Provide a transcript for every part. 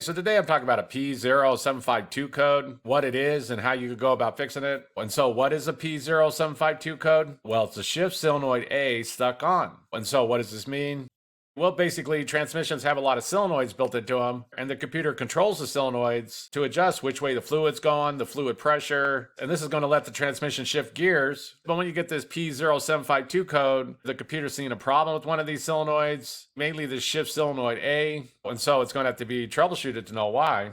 So today I'm talking about a P0752 code, what it is and how you could go about fixing it. And so what is a P0752 code? Well, it's a shift solenoid A stuck on. And so what does this mean? Well, basically, transmissions have a lot of solenoids built into them, and the computer controls the solenoids to adjust which way the fluid's going, the fluid pressure, and this is going to let the transmission shift gears. But when you get this P0752 code, the computer's seeing a problem with one of these solenoids, mainly the shift solenoid A, and so it's going to have to be troubleshooted to know why.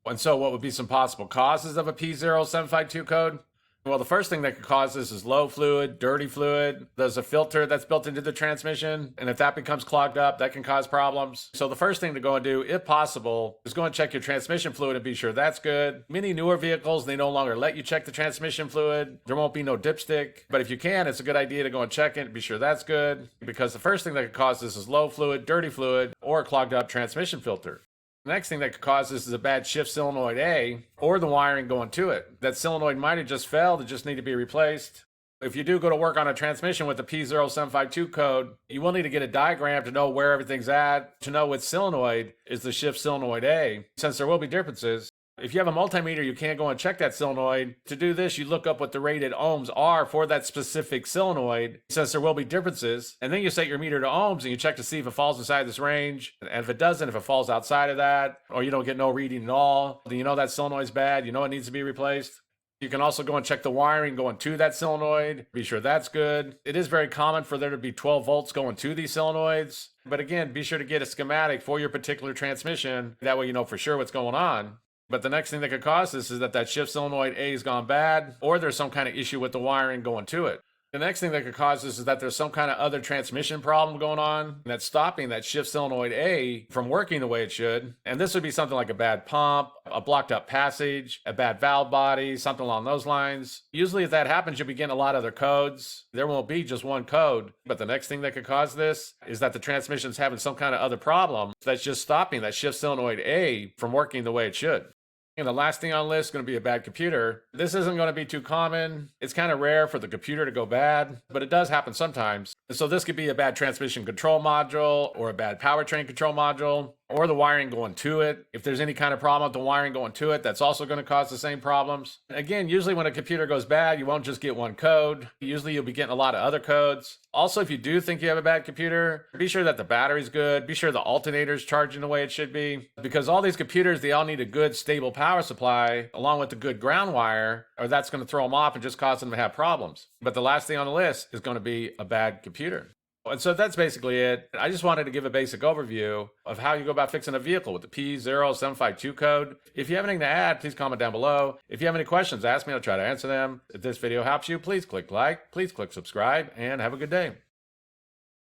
And so what would be some possible causes of a P0752 code? Well, the first thing that could cause this is low fluid, dirty fluid. There's a filter that's built into the transmission, and if that becomes clogged up, that can cause problems. So the first thing to go and do, if possible, is go and check your transmission fluid and be sure that's good. Many newer vehicles, they no longer let you check the transmission fluid. There won't be no dipstick, but if you can, it's a good idea to go and check it and be sure that's good, because the first thing that could cause this is low fluid, dirty fluid, or a clogged up transmission filter. The next thing that could cause this is a bad shift solenoid A, or the wiring going to it. That solenoid might have just failed, it just need to be replaced. If you do go to work on a transmission with the P0752 code, you will need to get a diagram to know where everything's at, to know which solenoid is the shift solenoid A, since there will be differences. If you have a multimeter, you can't go and check that solenoid. To do this, you look up what the rated ohms are for that specific solenoid, since there will be differences. And then you set your meter to ohms and you check to see if it falls inside this range. And if it doesn't, if it falls outside of that, or you don't get no reading at all, then you know that solenoid's bad, you know it needs to be replaced. You can also go and check the wiring going to that solenoid, be sure that's good. It is very common for there to be 12 volts going to these solenoids. But again, be sure to get a schematic for your particular transmission. That way you know for sure what's going on. But the next thing that could cause this is that shift solenoid A has gone bad, or there's some kind of issue with the wiring going to it. The next thing that could cause this is that there's some kind of other transmission problem going on that's stopping that shift solenoid A from working the way it should. And this would be something like a bad pump, a blocked up passage, a bad valve body, something along those lines. Usually if that happens, you'll be getting a lot of other codes. There won't be just one code. But the next thing that could cause this is that the transmission's having some kind of other problem that's just stopping that shift solenoid A from working the way it should. And the last thing on the list is going to be a bad computer. This isn't going to be too common. It's kind of rare for the computer to go bad, but it does happen sometimes. And so this could be a bad transmission control module, or a bad powertrain control module, or the wiring going to it. If there's any kind of problem with the wiring going to it, that's also going to cause the same problems. Again, usually when a computer goes bad, you won't just get one code. Usually you'll be getting a lot of other codes. Also, if you do think you have a bad computer, be sure that the battery's good. Be sure the alternator's charging the way it should be. Because all these computers, they all need a good, stable power supply, along with a good ground wire, or that's going to throw them off and just cause them to have problems. But the last thing on the list is going to be a bad computer. And so that's basically it. I just wanted to give a basic overview of how you go about fixing a vehicle with the P0752 code. If you have anything to add, please comment down below. If you have any questions, ask me. I'll try to answer them. If this video helps you, please click like, please click subscribe, and have a good day.